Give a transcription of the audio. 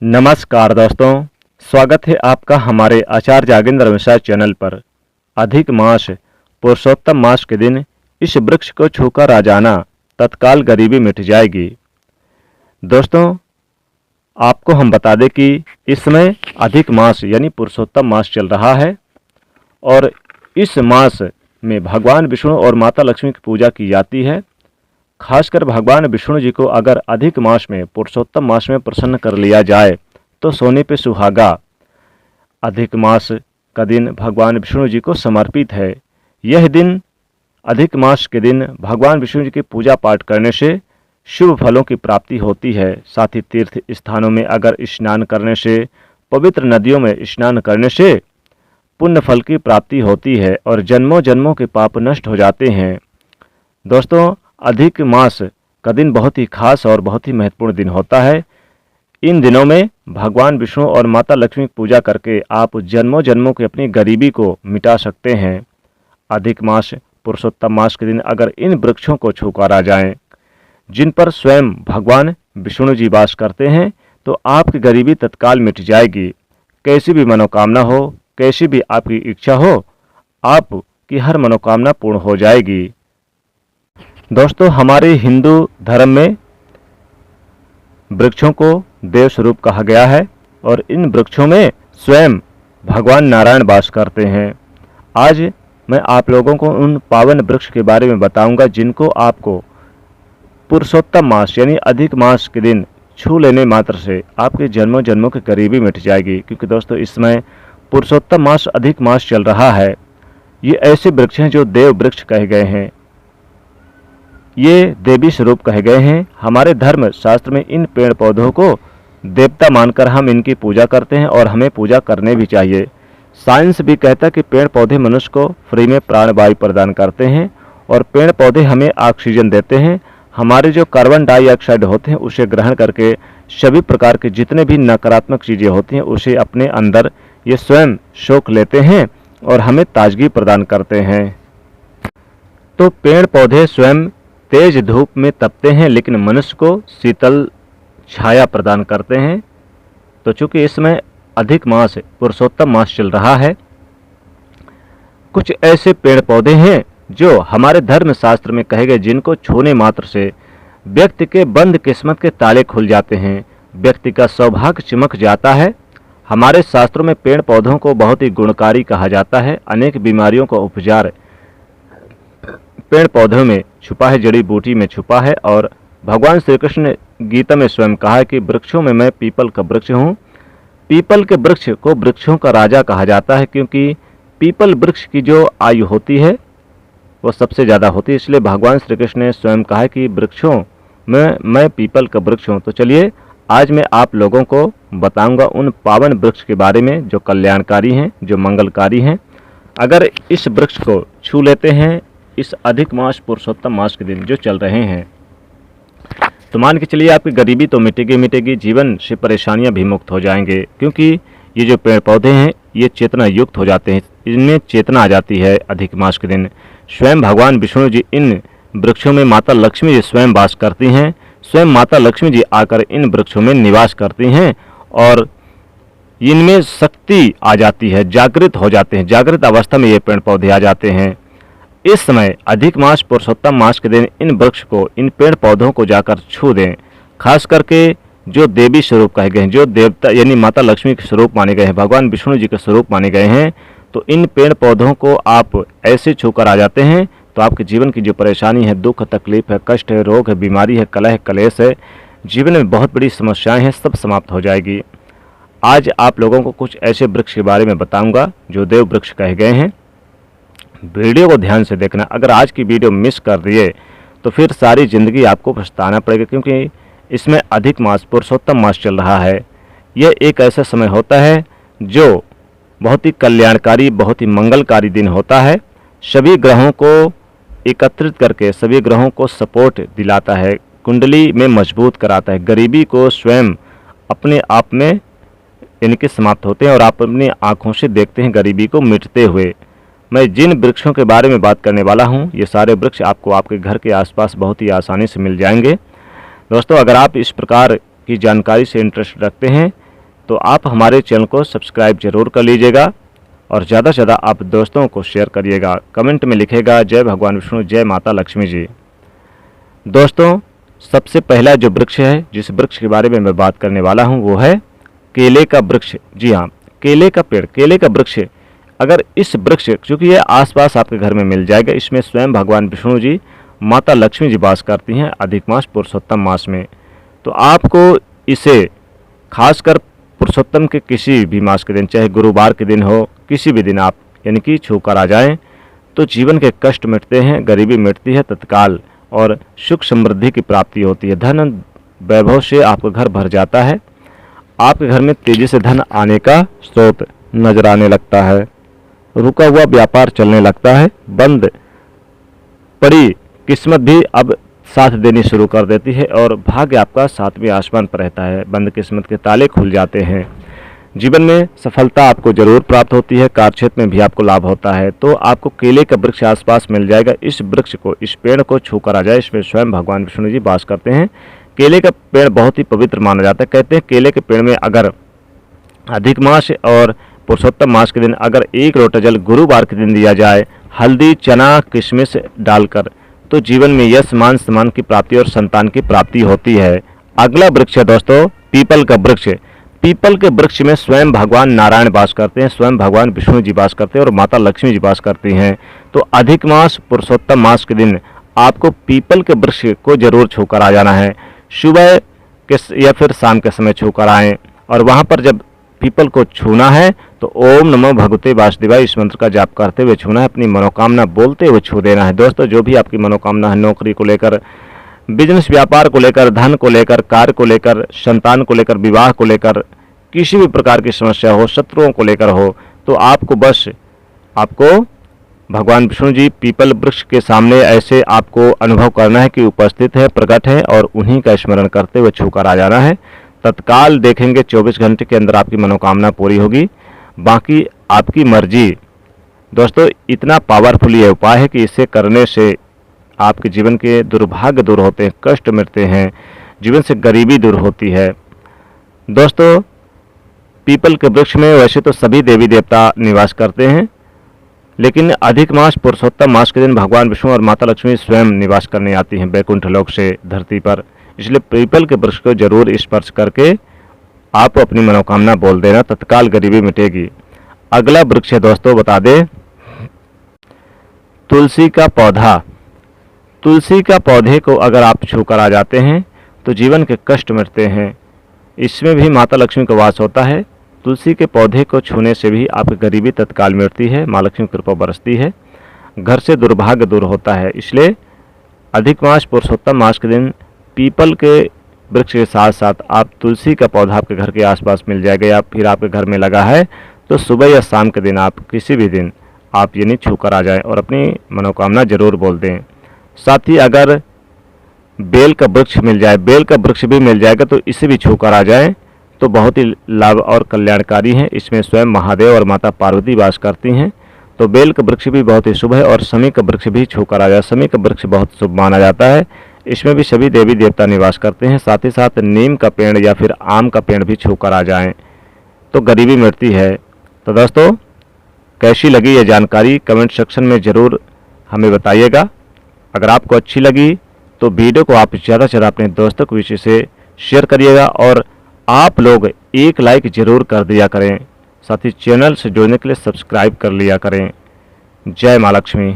नमस्कार दोस्तों, स्वागत है आपका हमारे आचार्य जागेंद्र मिश्रा चैनल पर। अधिक मास पुरुषोत्तम मास के दिन इस वृक्ष को छूकर आ जाना, तत्काल गरीबी मिट जाएगी। दोस्तों, आपको हम बता दें कि इस समय अधिक मास यानी पुरुषोत्तम मास चल रहा है और इस मास में भगवान विष्णु और माता लक्ष्मी की पूजा की जाती है। खासकर भगवान विष्णु जी को अगर अधिक मास में पुरुषोत्तम मास में प्रसन्न कर लिया जाए तो सोने पे सुहागा। अधिक मास का दिन भगवान विष्णु जी को समर्पित है। यह दिन, अधिक मास के दिन भगवान विष्णु जी की पूजा पाठ करने से शुभ फलों की प्राप्ति होती है। साथ ही तीर्थ स्थानों में अगर स्नान करने से, पवित्र नदियों में स्नान करने से पुण्य फल की प्राप्ति होती है और जन्मों जन्मों के पाप नष्ट हो जाते हैं। दोस्तों, अधिक मास का दिन बहुत ही खास और बहुत ही महत्वपूर्ण दिन होता है। इन दिनों में भगवान विष्णु और माता लक्ष्मी की पूजा करके आप जन्मों जन्मों की अपनी गरीबी को मिटा सकते हैं। अधिक मास पुरुषोत्तम मास के दिन अगर इन वृक्षों को छूकर आ जाएं, जिन पर स्वयं भगवान विष्णु जी वास करते हैं, तो आपकी गरीबी तत्काल मिट जाएगी। कैसी भी मनोकामना हो, कैसी भी आपकी इच्छा हो, आपकी हर मनोकामना पूर्ण हो जाएगी। दोस्तों, हमारे हिंदू धर्म में वृक्षों को देव स्वरूप कहा गया है और इन वृक्षों में स्वयं भगवान नारायण वास करते हैं। आज मैं आप लोगों को उन पावन वृक्ष के बारे में बताऊंगा जिनको आपको पुरुषोत्तम मास यानी अधिक मास के दिन छू लेने मात्र से आपके जन्मों जन्मों की गरीबी मिट जाएगी। क्योंकि दोस्तों, इस समय पुरुषोत्तम मास अधिक मास चल रहा है। ये ऐसे वृक्ष हैं जो देव वृक्ष कहे गए हैं, ये देवी स्वरूप कहे गए हैं। हमारे धर्म शास्त्र में इन पेड़ पौधों को देवता मानकर हम इनकी पूजा करते हैं और हमें पूजा करने भी चाहिए। साइंस भी कहता है कि पेड़ पौधे मनुष्य को फ्री में प्राणवायु प्रदान करते हैं और पेड़ पौधे हमें ऑक्सीजन देते हैं। हमारे जो कार्बन डाइऑक्साइड होते हैं उसे ग्रहण करके सभी प्रकार के जितने भी नकारात्मक चीज़ें होती हैं उसे अपने अंदर ये स्वयं सोख लेते हैं और हमें ताजगी प्रदान करते हैं। तो पेड़ पौधे स्वयं तेज धूप में तपते हैं लेकिन मनुष्य को शीतल छाया प्रदान करते हैं। तो चूंकि इसमें अधिक मास पुरुषोत्तम मास चल रहा है, कुछ ऐसे पेड़ पौधे हैं जो हमारे धर्म शास्त्र में कहे गए जिनको छूने मात्र से व्यक्ति के बंद किस्मत के ताले खुल जाते हैं, व्यक्ति का सौभाग्य चमक जाता है। हमारे शास्त्रों में पेड़ पौधों को बहुत ही गुणकारी कहा जाता है। अनेक बीमारियों का उपचार पेड़ पौधों में छुपा है, जड़ी बूटी में छुपा है। और भगवान श्री कृष्ण ने गीता में स्वयं कहा है कि वृक्षों में मैं पीपल का वृक्ष हूँ। पीपल के वृक्ष को वृक्षों का राजा कहा जाता है क्योंकि पीपल वृक्ष की जो आयु होती है वो सबसे ज़्यादा होती है। इसलिए भगवान श्री कृष्ण ने स्वयं कहा है कि वृक्षों में मैं पीपल का वृक्ष हूँ। तो चलिए, आज मैं आप लोगों को बताऊंगा उन पावन वृक्ष के बारे में जो कल्याणकारी हैं, जो मंगलकारी हैं। अगर इस वृक्ष को छू लेते हैं इस अधिक मास पुरुषोत्तम मास के दिन जो चल रहे हैं, तो मान के चलिए आपकी गरीबी तो मिटेगी मिटेगी, जीवन से परेशानियां भी मुक्त हो जाएंगे। क्योंकि ये जो पेड़ पौधे हैं ये चेतना युक्त हो जाते हैं, इनमें चेतना आ जाती है। अधिक मास के दिन स्वयं भगवान विष्णु जी इन वृक्षों में माता लक्ष्मी जी स्वयं वास करती हैं। स्वयं माता लक्ष्मी जी आकर इन वृक्षों में निवास करती हैं और इनमें शक्ति आ जाती है, जागृत हो जाते हैं। जागृत अवस्था में ये पेड़ पौधे आ जाते हैं। इस समय अधिक मास पुरुषोत्तम मास के दिन इन वृक्ष को, इन पेड़ पौधों को जाकर छू दें। खास करके जो देवी स्वरूप कहे गए हैं, जो देवता यानी माता लक्ष्मी के स्वरूप माने गए हैं, भगवान विष्णु जी के स्वरूप माने गए हैं, तो इन पेड़ पौधों को आप ऐसे छूकर आ जाते हैं तो आपके जीवन की जो परेशानी है, दुख तकलीफ है, कष्ट है, रोग है, बीमारी है, कलह कलेश है, जीवन में बहुत बड़ी समस्याएं हैं, सब समाप्त हो जाएगी। आज आप लोगों को कुछ ऐसे वृक्ष के बारे में बताऊंगा जो देव वृक्ष कहे गए हैं। वीडियो को ध्यान से देखना। अगर आज की वीडियो मिस कर दिए तो फिर सारी ज़िंदगी आपको पछताना पड़ेगा, क्योंकि इसमें अधिक मास पुरुषोत्तम मास चल रहा है। यह एक ऐसा समय होता है जो बहुत ही कल्याणकारी, बहुत ही मंगलकारी दिन होता है। सभी ग्रहों को एकत्रित करके सभी ग्रहों को सपोर्ट दिलाता है, कुंडली में मजबूत कराता है। गरीबी को स्वयं अपने आप में इनके समाप्त होते हैं और आप अपनी आँखों से देखते हैं गरीबी को मिटते हुए। मैं जिन वृक्षों के बारे में बात करने वाला हूं, ये सारे वृक्ष आपको आपके घर के आसपास बहुत ही आसानी से मिल जाएंगे। दोस्तों, अगर आप इस प्रकार की जानकारी से इंटरेस्ट रखते हैं तो आप हमारे चैनल को सब्सक्राइब जरूर कर लीजिएगा और ज़्यादा से ज़्यादा आप दोस्तों को शेयर करिएगा। कमेंट में लिखेगा जय भगवान विष्णु, जय माता लक्ष्मी जी। दोस्तों, सबसे पहला जो वृक्ष है, जिस वृक्ष के बारे में मैं बात करने वाला हूँ, वो है केले का वृक्ष। जी हाँ, केले का पेड़, केले का वृक्ष। अगर इस वृक्ष, क्योंकि ये आसपास आपके घर में मिल जाएगा, इसमें स्वयं भगवान विष्णु जी, माता लक्ष्मी जी वास करती हैं अधिक मास पुरुषोत्तम मास में। तो आपको इसे खासकर पुरुषोत्तम के किसी भी मास के दिन, चाहे गुरुवार के दिन हो, किसी भी दिन आप यानी कि छूकर आ जाएं, तो जीवन के कष्ट मिटते हैं, गरीबी मिटती है तत्काल और सुख समृद्धि की प्राप्ति होती है। धन वैभव से आपका घर भर जाता है, आपके घर में तेजी से धन आने का स्रोत नजर आने लगता है, रुका हुआ व्यापार चलने लगता है, बंद पड़ी किस्मत भी अब साथ देनी शुरू कर देती है और भाग्य आपका सातवें आसमान पर रहता है, बंद किस्मत के ताले खुल जाते हैं। जीवन में सफलता आपको जरूर प्राप्त होती है, कार्यक्षेत्र में भी आपको लाभ होता है। तो आपको केले का वृक्ष आसपास मिल जाएगा। इस वृक्ष को, इस पेड़ को छू कर आ जाए, इसमें स्वयं भगवान विष्णु जी वास करते हैं। केले का पेड़ बहुत ही पवित्र माना जाता है। कहते हैं केले के पेड़ में अगर अधिक मास और पुरुषोत्तम मास के दिन अगर 1 लोटा जल गुरुवार के दिन दिया जाए, हल्दी, चना, किशमिश डालकर, तो जीवन में यश, मान सम्मान की प्राप्ति और संतान की प्राप्ति होती है। अगला वृक्ष है दोस्तों पीपल का वृक्ष। पीपल के वृक्ष में स्वयं भगवान नारायण वास करते हैं, स्वयं भगवान विष्णु जी वास करते हैं और माता लक्ष्मी जी वास करती हैं। तो अधिक मास पुरुषोत्तम मास के दिन आपको पीपल के वृक्ष को जरूर छूकर आ जाना है। सुबह के या फिर शाम के समय छूकर आएँ और वहाँ पर जब पीपल को छूना है तो ओम नमो भगवते वासुदेवाय इस मंत्र का जाप करते हुए छूना है, अपनी मनोकामना बोलते हुए छू देना है। दोस्तों, जो भी आपकी मनोकामना है, नौकरी को लेकर, बिजनेस व्यापार को लेकर, धन को लेकर, कार्य को लेकर, संतान को लेकर, विवाह को लेकर, किसी भी प्रकार की समस्या हो, शत्रुओं को लेकर हो, तो आपको भगवान विष्णु जी पीपल वृक्ष के सामने ऐसे आपको अनुभव करना है कि उपस्थित है, प्रकट है और उन्हीं का स्मरण करते हुए छूकर आ जाना है। तत्काल देखेंगे 24 घंटे के अंदर आपकी मनोकामना पूरी होगी। बाकी आपकी मर्जी। दोस्तों, इतना पावरफुल ये उपाय है कि इसे करने से आपके जीवन के दुर्भाग्य दूर होते हैं, कष्ट मिटते हैं, जीवन से गरीबी दूर होती है। दोस्तों, पीपल के वृक्ष में वैसे तो सभी देवी देवता निवास करते हैं, लेकिन अधिक मास पुरुषोत्तम मास के दिन भगवान विष्णु और माता लक्ष्मी स्वयं निवास करने आती हैं वैकुंठ लोक से धरती पर। इसलिए पीपल के वृक्ष को जरूर स्पर्श करके आप अपनी मनोकामना बोल देना, तत्काल गरीबी मिटेगी। अगला वृक्ष है दोस्तों, बता दें, तुलसी का पौधा। तुलसी का पौधे को अगर आप छूकर आ जाते हैं तो जीवन के कष्ट मिटते हैं। इसमें भी माता लक्ष्मी का वास होता है। तुलसी के पौधे को छूने से भी आपकी गरीबी तत्काल मिटती है, माँ लक्ष्मी की कृपा बरसती है, घर से दुर्भाग्य दूर होता है। इसलिए अधिक मास पुरुषोत्तम मास के दिन पीपल के वृक्ष के साथ साथ आप तुलसी का पौधा आपके घर के आसपास मिल जाएगा या फिर आपके घर में लगा है, तो सुबह या शाम के दिन आप किसी भी दिन आप यानी छूकर आ जाएं और अपनी मनोकामना जरूर बोल दें। साथ ही अगर बेल का वृक्ष मिल जाए, बेल का वृक्ष भी मिल जाएगा, तो इसे भी छूकर आ जाएं तो बहुत ही लाभ और कल्याणकारी है। इसमें स्वयं महादेव और माता पार्वती वास करती हैं। तो बेल का वृक्ष भी बहुत ही शुभ है और शमी का वृक्ष भी छूकर आ जाए। शमी का वृक्ष बहुत शुभ माना जाता है, इसमें भी सभी देवी देवता निवास करते हैं। साथ ही साथ नीम का पेड़ या फिर आम का पेड़ भी छूकर आ जाएं तो गरीबी मिटती है। तो दोस्तों, कैसी लगी ये जानकारी कमेंट सेक्शन में ज़रूर हमें बताइएगा। अगर आपको अच्छी लगी तो वीडियो को आप ज़्यादा से ज़्यादा अपने दोस्तों को विषय से शेयर करिएगा और आप लोग एक लाइक ज़रूर कर दिया करें। साथ ही चैनल से जुड़ने के लिए सब्सक्राइब कर लिया करें। जय माँ लक्ष्मी।